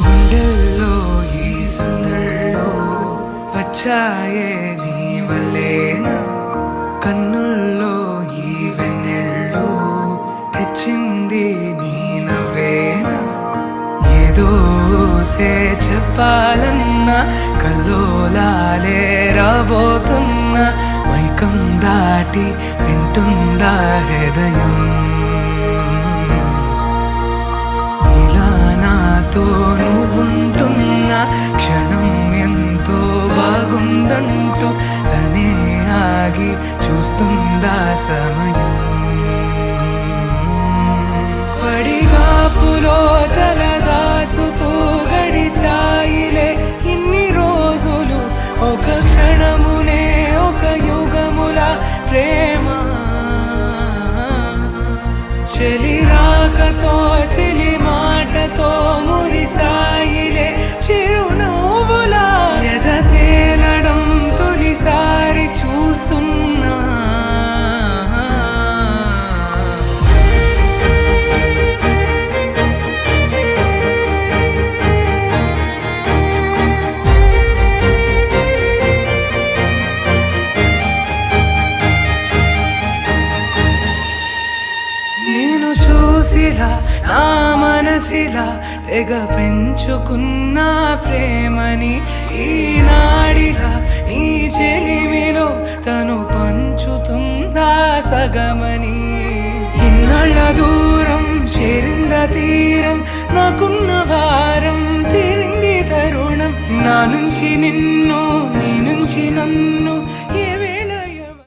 గుండెల్లో ఈ సందల్లో వచ్చాయే నీ వల్లేనా, కన్నుల్లో ఈ వెన్నెళ్ళు తెచ్చింది నీ నవ్వేనా. ఏదో చెప్పాలన్నా కల్లోలాలే రాబోతున్నా, మైకం దాటి వింటుందా హృదయం. ఇలా నాతో నువ్వుంటున్న క్షణం ఎంతో బాగుందంటూ తనే ఆగి చూస్తుందా సమయం. పడిగాపులో తలదాచుతూ గడిచాయిలే ఇన్ని రోజులు, ఒక క్షణమునే ఒక యుగముల ప్రేమ. చెలి రాకతో చెలి మాటతో మురిసాయిలే చిరునవ్వులా, ఎద తేలడం తొలిసారి చూస్తున్నా. నేను చూసిలా నా మనసిలా తెగ పెంచుకున్న ప్రేమని, ఈనాడిలా ఈ చెలిమిలో తను పంచుతుందా సగమని. ఇన్నాళ్ళ దూరం చేరింద తీరం, నాకున్న భారం తీరింది తరుణం. నా నుంచి నిన్ను నీ నుంచి నన్ను